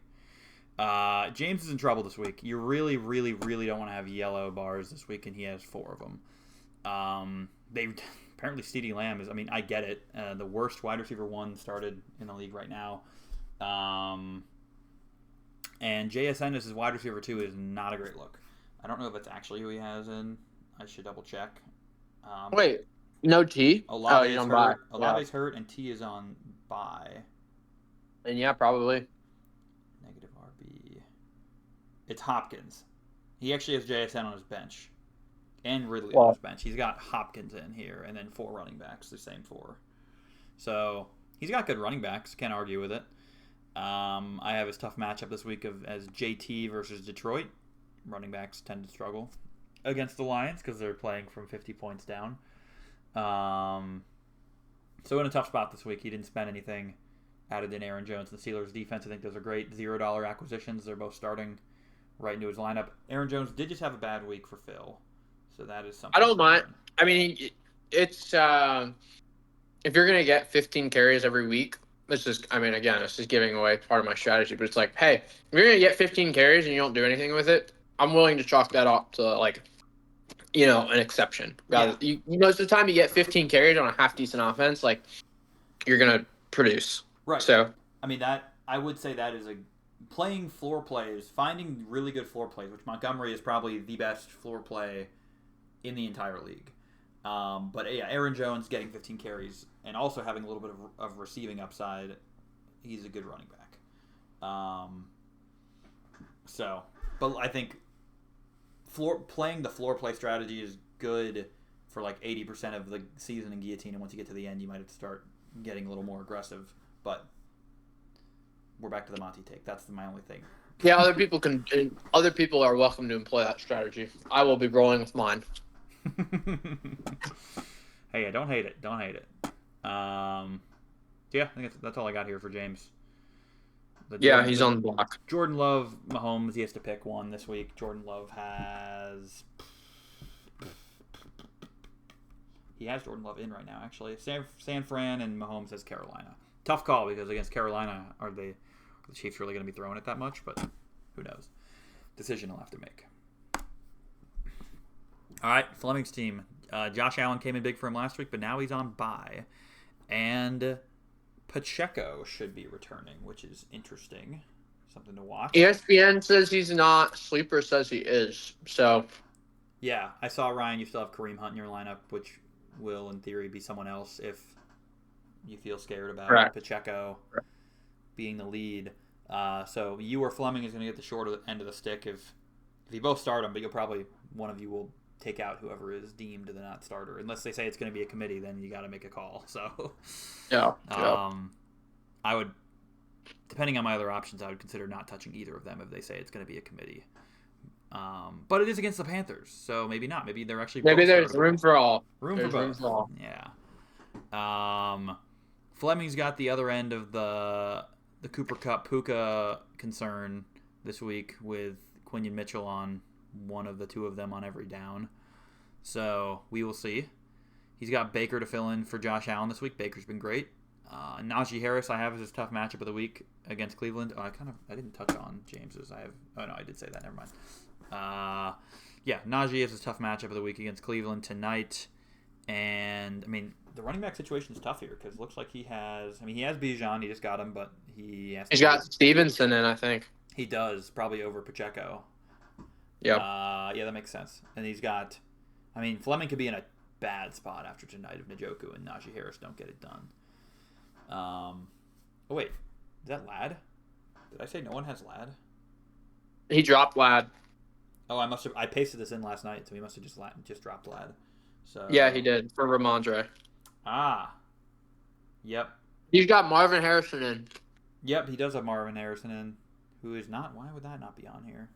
James is in trouble this week. You really, really, really don't want to have yellow bars this week, and he has 4 of them. Apparently CeeDee Lamb is. I mean, I get it. The worst wide receiver 1 started in the league right now. And JSN as his wide receiver 2 is not a great look. I don't know if it's actually who he has in. I should double check. Wait, no T? Olave's hurt. Olave's hurt, and T is on bye. And yeah, probably. Negative RB. It's Hopkins. He actually has JSN on his bench. And Ridley on his bench. He's got Hopkins in here, and then 4 running backs, the same 4. So he's got good running backs. Can't argue with it. I have his tough matchup this week as JT versus Detroit. Running backs tend to struggle against the Lions because they're playing from 50 points down. So in a tough spot this week. He didn't spend anything. Added in Aaron Jones and the Steelers defense. I think those are great $0 acquisitions. They're both starting right into his lineup. Aaron Jones did just have a bad week for Phil. So that is something. I don't mind. I mean, it's if you're going to get 15 carries every week, it's just giving away part of my strategy. But it's like, hey, if you're going to get 15 carries and you don't do anything with it, I'm willing to chalk that up to an exception. Most of the time you get 15 carries on a half decent offense, you're going to produce. Right. So I mean I would say that is playing floor plays, finding really good floor plays, which Montgomery is probably the best floor play in the entire league. But yeah, Aaron Jones getting 15 carries and also having a little bit of receiving upside. He's a good running back. But I think playing the floor play strategy is good for 80% of the season in Guillotine, and once you get to the end, you might have to start getting a little more aggressive. But we're back to the Monty take. That's my only thing. Yeah, other people are welcome to employ that strategy. I will be rolling with mine. Hey, don't hate it. Don't hate it. Yeah, I think that's all I got here for James. He's on the block. Jordan Love, Mahomes, he has to pick one this week. Jordan Love has He has Jordan Love in right now, actually. San Fran and Mahomes has Carolina. Tough call because against Carolina, are the Chiefs really going to be throwing it that much? But who knows? Decision he'll have to make. All right, Fleming's team. Josh Allen came in big for him last week, but now he's on bye. And Pacheco should be returning, which is interesting. Something to watch. ESPN says he's not. Sleeper says he is. So, yeah, I saw, Ryan, you still have Kareem Hunt in your lineup, which will, in theory, be someone else if you feel scared about Pacheco being the lead. So you or Fleming is going to get the short end of the stick if you both start him, but you'll probably, one of you will take out whoever is deemed the not starter. Unless they say it's going to be a committee, then you got to make a call. So, yeah. I would, depending on my other options, I would consider not touching either of them if they say it's going to be a committee. But it is against the Panthers, so maybe not. Maybe they're actually there's room for all. Room for both. Yeah. Fleming's got the other end of the Cooper Kupp Puka concern this week with Quinion Mitchell on one of the two of them on every down. So we will see. He's got Baker to fill in for Josh Allen this week. Baker's been great. Najee Harris I have as his tough matchup of the week against Cleveland. I didn't touch on James's. I did say that. Never mind. Najee is his tough matchup of the week against Cleveland tonight. And, I mean, the running back situation is tough here because it looks like he has Bijan. He just got him, but he's got Stevenson in, I think. He does, probably over Pacheco. Yeah. Yeah, that makes sense. And he's got, Fleming could be in a bad spot after tonight if Njoku and Najee Harris don't get it done. Wait, is that Ladd? Did I say no one has Ladd? He dropped Ladd. Oh, I pasted this in last night, so he must have just dropped Ladd. So yeah, he did for Ramondre. Yep. He's got Marvin Harrison in. Yep, he does have Marvin Harrison in, who is not. Why would that not be on here?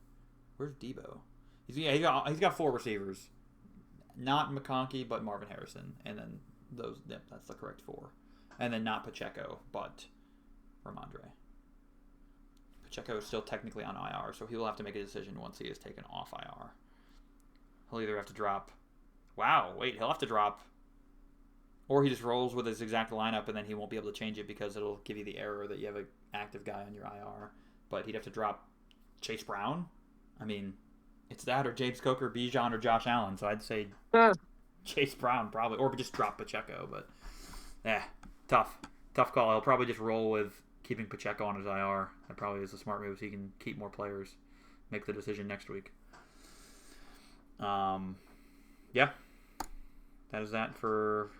Where's Debo? He's got 4 receivers, not McConkey, but Marvin Harrison, and then those. Yep, that's the correct 4, and then not Pacheco, but Ramondre. Pacheco is still technically on IR, so he will have to make a decision once he is taken off IR. He'll either have to drop. Wow, wait, he'll have to drop. Or he just rolls with his exact lineup, and then he won't be able to change it because it'll give you the error that you have an active guy on your IR. But he'd have to drop Chase Brown. It's that or James Cook or Bijan or Josh Allen. So I'd say Chase Brown probably, or just drop Pacheco. But tough call. He'll probably just roll with keeping Pacheco on his IR. That probably is a smart move so he can keep more players, make the decision next week. That is that for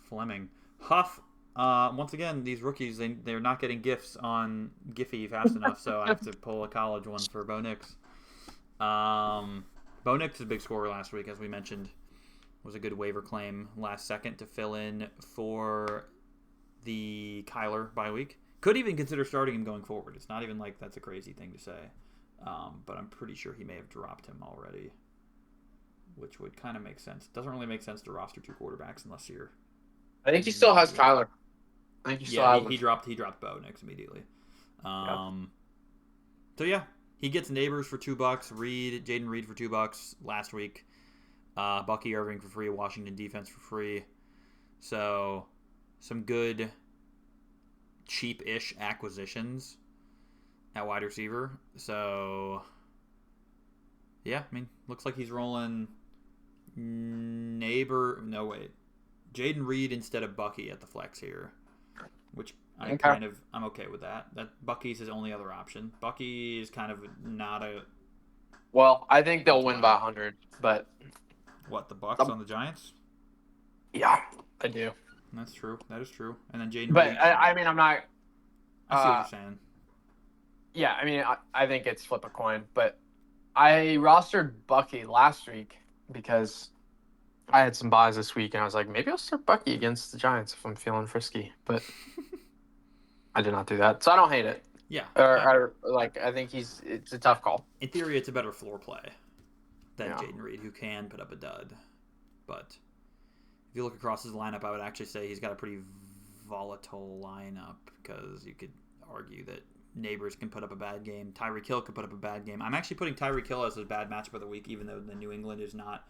Fleming. Huff, once again, these rookies, they're not getting gifts on Giphy fast enough, so I have to pull a college one for Bo Nix. Bo Nix is a big scorer last week, as we mentioned. Was a good waiver claim last second to fill in for the Kyler bye week. Could even consider starting him going forward. It's not even like that's a crazy thing to say. But I'm pretty sure he may have dropped him already, which would kind of make sense. Doesn't really make sense to roster 2 quarterbacks unless you're... I think he still has Kyler. He dropped Bo Nix immediately. So yeah, he gets Neighbors for $2, Jaden Reed for $2 last week, Bucky Irving for free, Washington defense for free. So some good cheap-ish acquisitions at wide receiver. So yeah, looks like he's rolling Jaden Reed instead of Bucky at the flex here, which I'm okay with that. That Bucky's his only other option. Bucky is kind of not a... Well, I think they'll win by 100, but... What, the Bucks on the Giants? Yeah, I do. That's true. That is true. And then Jaden Reed... But, I'm not... I see what you're saying. Yeah, I think it's flip a coin, but I rostered Bucky last week because I had some buys this week, and I was like, maybe I'll start Bucky against the Giants if I'm feeling frisky, but I did not do that, so I don't hate it. Yeah. I think it's a tough call. In theory, it's a better floor play than Jaden Reed, who can put up a dud. But if you look across his lineup, I would actually say he's got a pretty volatile lineup because you could argue that Neighbors can put up a bad game. Tyreek Hill could put up a bad game. I'm actually putting Tyreek Hill as his bad matchup of the week, even though the New England is not,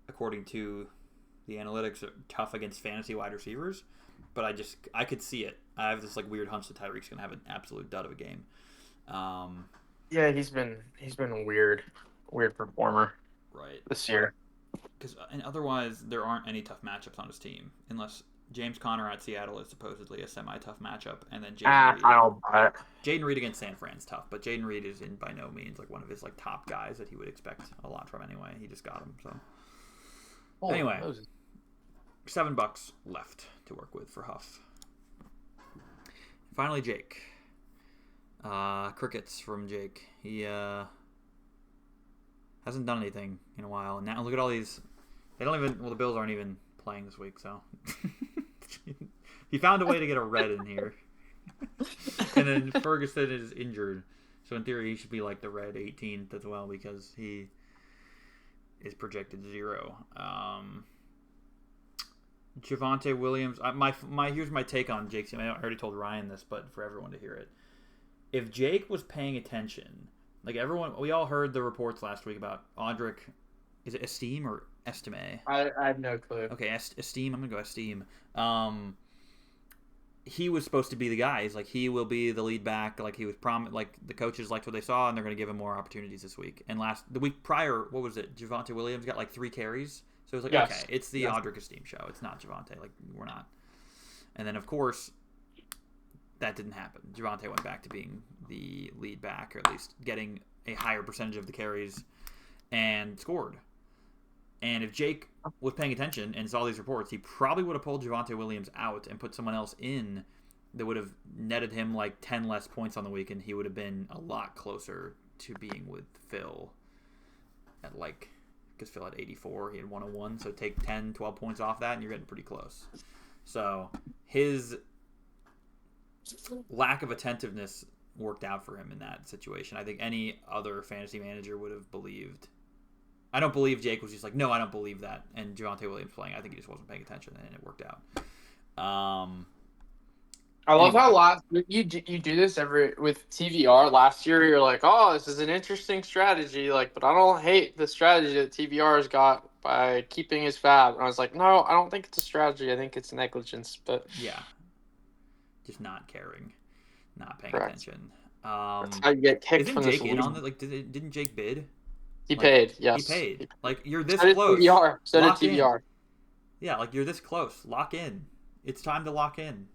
according to The analytics are tough against fantasy wide receivers, but I could see it. I have this like weird hunch that Tyreek's gonna have an absolute dud of a game. Yeah, he's been a weird performer Right. this year. Because and otherwise there aren't any tough matchups on his team unless James Conner at Seattle is supposedly a semi-tough matchup, and then Jaden Reed. I don't buy it. Jaden Reed against San Fran's tough, but Jaden Reed is in by no means like one of his like top guys that he would expect a lot from anyway. He just got him, so anyway, $7 left to work with for Huff. Finally, Jake. Crickets from Jake. He hasn't done anything in a while, and now look at all these. They don't even. Well, the Bills aren't even playing this week, so he found a way to get a red in here. And then Ferguson is injured, so in theory he should be like the red 18th as well because he is projected 0. Javonte Williams. Here's my take on Jake's. I already told Ryan this, but for everyone to hear it, if Jake was paying attention, like everyone, we all heard the reports last week about Audric. Is it Esteem or Estime? I have no clue. Okay, Esteem. I'm gonna go Esteem. He was supposed to be the guy. He's like he will be the lead back. Like he was like the coaches liked what they saw, and they're gonna give him more opportunities this week. And the week prior, what was it? Javonte Williams got like 3 carries. So it was like, okay, it's the Audric Esteem show. It's not Javonte. Like we're not. And then of course, that didn't happen. Javonte went back to being the lead back, or at least getting a higher percentage of the carries, and scored. And if Jake was paying attention and saw these reports, he probably would have pulled Javonte Williams out and put someone else in that would have netted him like 10 less points on the week, and he would have been a lot closer to being with Phil at like, because Phil had 84, he had 101, so take 10, 12 points off that, and you're getting pretty close. So his lack of attentiveness worked out for him in that situation. I think any other fantasy manager would have believed. I don't believe Jake was just like, no, I don't believe that. And Javonte Williams playing, I think he just wasn't paying attention, and it worked out. I love how you do this with TVR. Last year, you're like, oh, this is an interesting strategy. Like, but I don't hate the strategy that TVR has got by keeping his fab. And I was like, no, I don't think it's a strategy. I think it's negligence. But yeah, just not caring, not paying attention. That's how you get kicked from Jake this in league. on it? Like, didn't Jake bid? He paid, yes. He paid. Like, you're this so close. So did TVR. Yeah, like, you're this close. Lock in. It's time to lock in.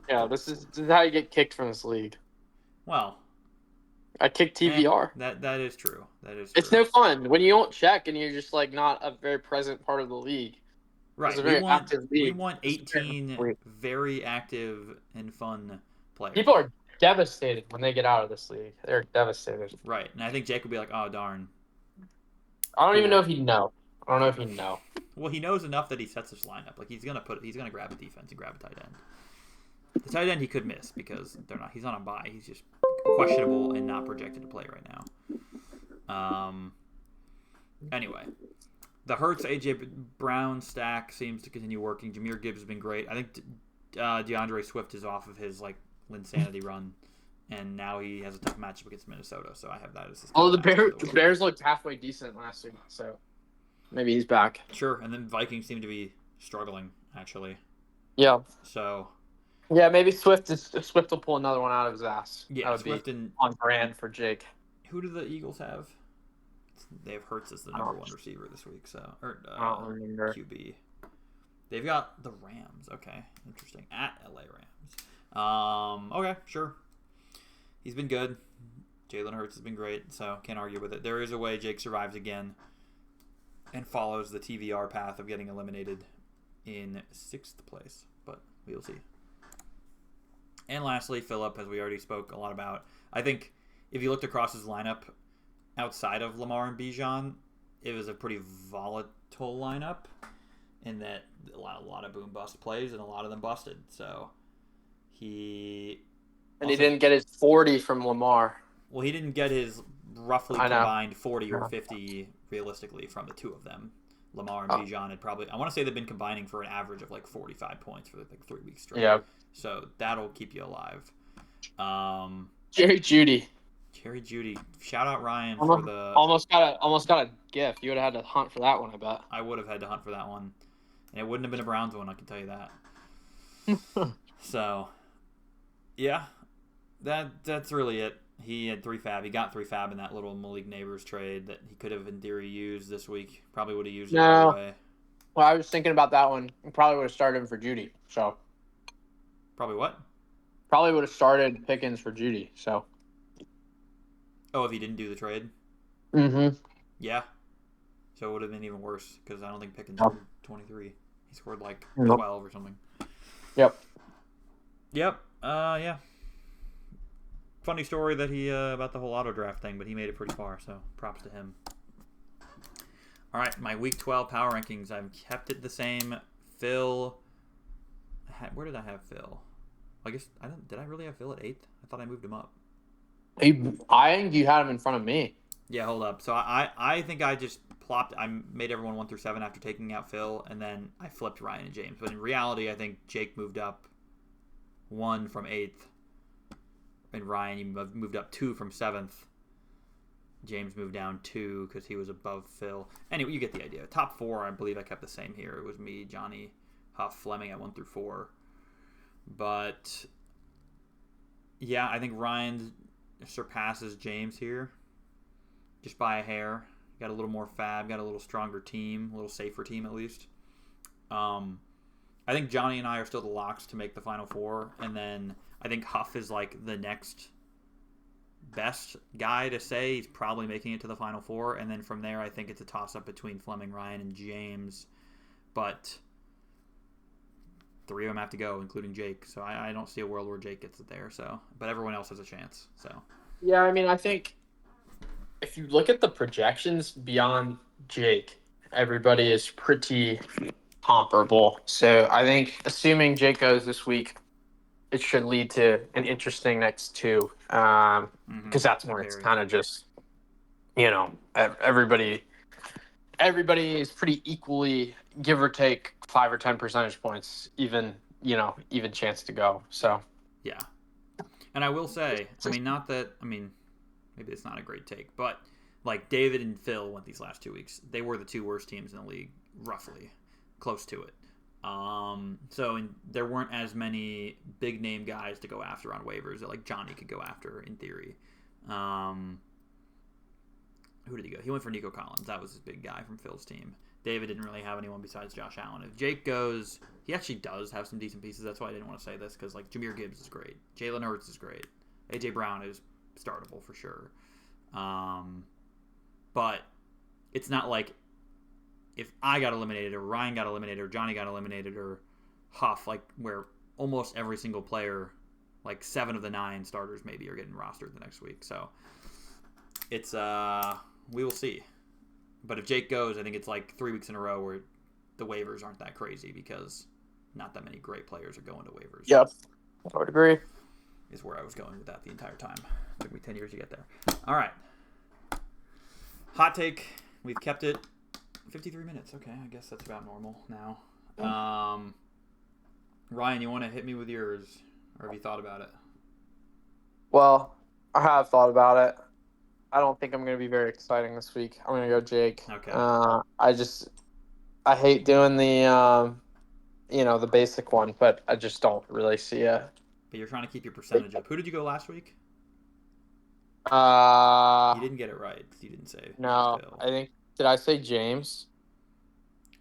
Yeah, this is how you get kicked from this league. Well, I kicked TVR. That is true. That is true. It's no fun when you don't check and you're just like not a very present part of the league. Right. It's a very active league. We want 18 very active and fun players. People are devastated when they get out of this league. They're devastated. Right. And I think Jake will be like, oh, darn. I don't even know if he'd know. I don't know if he'd know. Well, he knows enough that he sets his lineup. Like he's gonna grab a defense and grab a tight end. The tight end he could miss because he's on a bye. He's just questionable and not projected to play right now. Anyway, the Hurts AJ Brown stack seems to continue working. Jahmyr Gibbs has been great. I think DeAndre Swift is off of his like Linsanity run, and now he has a tough matchup against Minnesota. So I have that as his. Oh, the Bears looked halfway decent last week, so maybe he's back. Sure, and then Vikings seem to be struggling actually. Yeah. So. Yeah, maybe Swift will pull another one out of his ass. Yeah, that would Swift be and on brand for Jake. Who do the Eagles have? They have Hurts as the number 1 receiver this week, so I don't remember. QB. They've got the Rams. Okay, interesting. At LA Rams. Okay, sure. He's been good. Jalen Hurts has been great, so can't argue with it. There is a way Jake survives again and follows the TVR path of getting eliminated in 6th place, but we'll see. And lastly, Phillip, as we already spoke a lot about. I think if you looked across his lineup outside of Lamar and Bijan, it was a pretty volatile lineup in that a lot of boom-bust plays, and a lot of them busted. So he didn't get his 40 from Lamar. Well, he didn't get his roughly combined 40 or 50 realistically from the two of them. Lamar and Bijan had probably, I want to say they've been combining for an average of like 45 points for like 3 weeks straight. Yeah. So that'll keep you alive. Jerry Jeudy. Cherry Judy. Shout out Ryan for Almost, the. almost got a gift. You would have had to hunt for that one, I bet. I would have had to hunt for that one, and it wouldn't have been a Browns one. I can tell you that. So, yeah, that's really it. He had 3 fab. He got 3 fab in that little Malik Neighbors trade that he could have, in theory, used this week. Probably would have used it right away. Well, I was thinking about that one. Probably would have started him for Judy. So. Probably what? Probably would have started Pickens for Judy. So. Oh, if he didn't do the trade? Mm-hmm. Yeah. So it would have been even worse because I don't think Pickens Yep. scored 23. He scored like Nope. 12 or something. Yep. Yeah. Funny story that he about the whole auto draft thing, but he made it pretty far, so props to him. All right, my Week 12 power rankings. I've kept it the same. Phil, where did I have Phil? I guess I don't. Did I really have Phil at 8th? I thought I moved him up. I think you had him in front of me. Yeah, hold up. So I think I just plopped. I made everyone 1 through 7 after taking out Phil, and then I flipped Ryan and James. But in reality, I think Jake moved up 1 from 8th, and Ryan you moved up 2 from 7th. James moved down 2 because he was above Phil. Anyway, you get the idea. Top 4, I believe I kept the same here. It was me, Johnny, Huff, Fleming at 1 through 4. But yeah, I think Ryan surpasses James here just by a hair. Got a little more fab, got a little stronger team, a little safer team at least. I think Johnny and I are still the locks to make the Final 4, and then I think Huff is like the next best guy to say he's probably making it to the Final 4, and then from there I think it's a toss-up between Fleming, Ryan, and James, but 3 of them have to go, including Jake, so I don't see a world where Jake gets it there, so, but everyone else has a chance, so. Yeah, I mean, I think if you look at the projections beyond Jake, everybody is pretty comparable. So I think, assuming Jake goes this week, it should lead to an interesting next 2. Because that's where it's kind of just, everybody is pretty equally, give or take 5 or 10 percentage points, even chance to go. So yeah, and I will say, maybe it's not a great take, but like David and Phil went these last 2 weeks. They were the 2 worst teams in the league, roughly, close to it. There weren't as many big name guys to go after on waivers that like Johnny could go after in theory. Who did he go? He went for Nico Collins. That was his big guy from Phil's team. David didn't really have anyone besides Josh Allen. If Jake goes, he actually does have some decent pieces. That's why I didn't want to say this, because like Jahmyr Gibbs is great. Jalen Hurts is great. AJ Brown is startable for sure. But it's not like if I got eliminated or Ryan got eliminated or Johnny got eliminated or Huff, like where almost every single player, like 7 of the 9 starters maybe, are getting rostered the next week. So it's we will see. But if Jake goes, I think it's like 3 weeks in a row where the waivers aren't that crazy because not that many great players are going to waivers. Yep, I would agree. Is where I was going with that the entire time. It took me 10 years to get there. All right. Hot take. We've kept it 53 minutes. Okay, I guess that's about normal now. Ryan, you want to hit me with yours? Or have you thought about it? Well, I have thought about it. I don't think I'm going to be very exciting this week. I'm going to go Jake. Okay. I hate doing the, the basic one, but I just don't really see it. But you're trying to keep your percentage up. Who did you go last week? You didn't get it right because you didn't say No, Phil. Did I say James?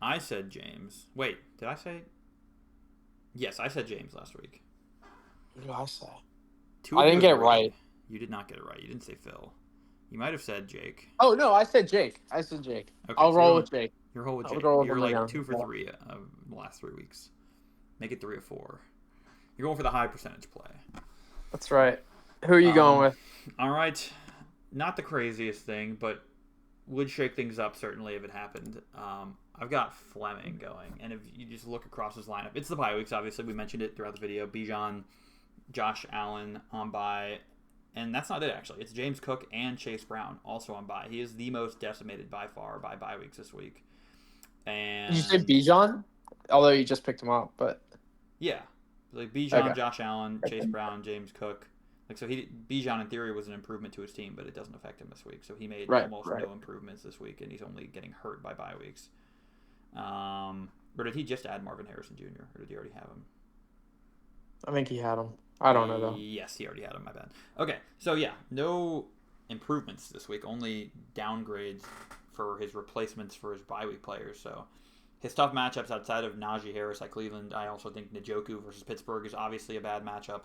I said James. Wait, did I say? Yes, I said James last week. What did I say? I didn't get it right. You did not get it right. You didn't say Phil. You might have said Jake. Oh, no, I said Jake. Okay, I'll roll with Jake. You're roll with Jake. You're like 2 for 3 of the last 3 weeks. Make it 3 of 4. You're going for the high percentage play. That's right. Who are you going with? All right. Not the craziest thing, but would shake things up certainly if it happened. I've got Fleming going, and if you just look across his lineup, it's the bye weeks, obviously. We mentioned it throughout the video. Bijan, Josh Allen on bye. And that's not it, actually. It's James Cook and Chase Brown also on bye. He is the most decimated by far by bye weeks this week. And did you say Bijan? Although you just picked him up, but yeah, like Bijan, okay. Josh Allen, Chase Brown, James Cook. Like, so Bijan in theory was an improvement to his team, but it doesn't affect him this week. So he made Right, almost right. no improvements this week, and he's only getting hurt by bye weeks. Or did he just add Marvin Harrison Jr., or did he already have him? I think he had him. I don't know, though. Yes, he already had him. My bad. Okay, so yeah, no improvements this week, only downgrades for his replacements for his bye week players. So his tough matchups outside of Najee Harris at Cleveland, I also think Njoku versus Pittsburgh is obviously a bad matchup.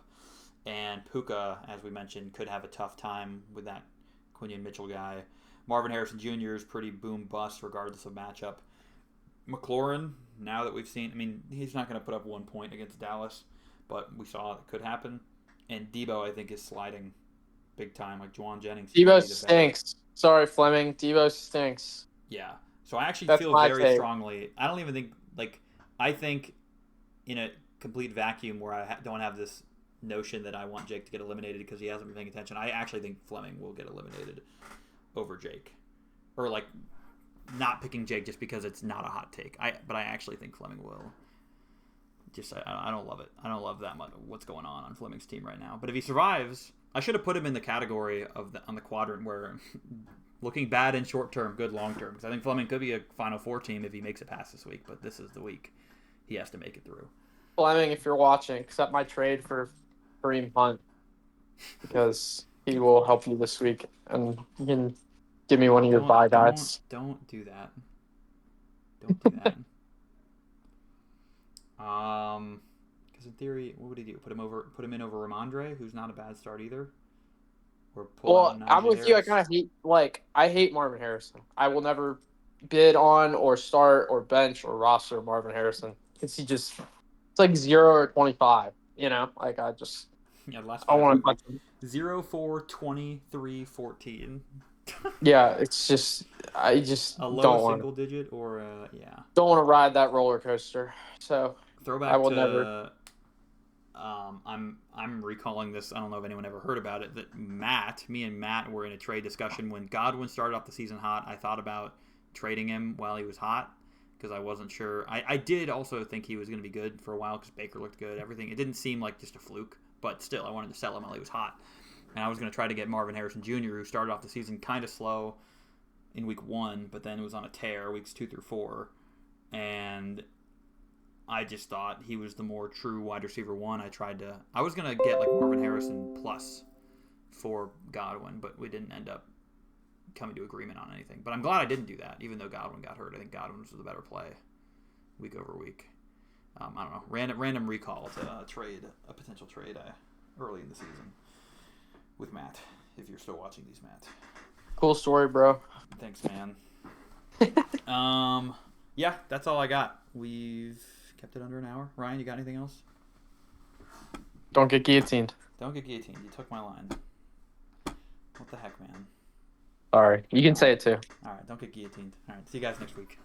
And Puka, as we mentioned, could have a tough time with that Quinion Mitchell guy. Marvin Harrison Jr. is pretty boom bust regardless of matchup. McLaurin, now that we've seen, I mean, he's not going to put up 1 point against Dallas, but we saw it could happen. And Debo, I think, is sliding big time. Like Juwan Jennings. Debo stinks. Sorry, Fleming. Debo stinks. Yeah. So I actually That's feel my very take. strongly. I don't even think, like, I think in a complete vacuum where I don't have this notion that I want Jake to get eliminated because he hasn't been paying attention, I actually think Fleming will get eliminated over Jake. Or, like, not picking Jake just because it's not a hot take. But I actually think Fleming will. Just I don't love it. I don't love that much what's going on Fleming's team right now. But if he survives, I should have put him in the category of on the quadrant where looking bad in short term, good long term. Because I think Fleming could be a Final Four team if he makes it past this week. But this is the week he has to make it through. Fleming, if you're watching, accept my trade for Kareem Hunt because he will help you this week, and you can give me one of your bye guys. Don't do that. Don't do that. Because in theory, what would he do? Put him in over Ramondre, who's not a bad start either. Or pull out Najee I'm with Harris. you. I kind of hate Marvin Harrison. I will never bid on or start or bench or roster Marvin Harrison because it's like 0 or 25. You know, like I just last I 5 want to weeks. punch him. 0, 4, 23, 14. Yeah, it's just I just a low don't want single digit or yeah. Don't want to ride that roller coaster. So Throwback I will to never. I'm recalling this. I don't know if anyone ever heard about it. That me and Matt were in a trade discussion when Godwin started off the season hot. I thought about trading him while he was hot because I wasn't sure. I did also think he was going to be good for a while because Baker looked good. Everything. It didn't seem like just a fluke, but still, I wanted to sell him while he was hot. And I was going to try to get Marvin Harrison Jr., who started off the season kind of slow in week 1, but then it was on a tear weeks 2 through 4, and I just thought he was the more true wide receiver 1. I was going to get like Marvin Harrison plus for Godwin, but we didn't end up coming to agreement on anything. But I'm glad I didn't do that, even though Godwin got hurt. I think Godwin was the better play week over week. I don't know. Random recall to a potential trade early in the season with Matt, if you're still watching these, Matt. Cool story, bro. Thanks, man. Yeah, that's all I got. We've kept it under an hour. Ryan, you got anything else? Don't get guillotined. Don't get guillotined. You took my line. What the heck, man? Sorry. You can say it too. All right, don't get guillotined. All right, see you guys next week.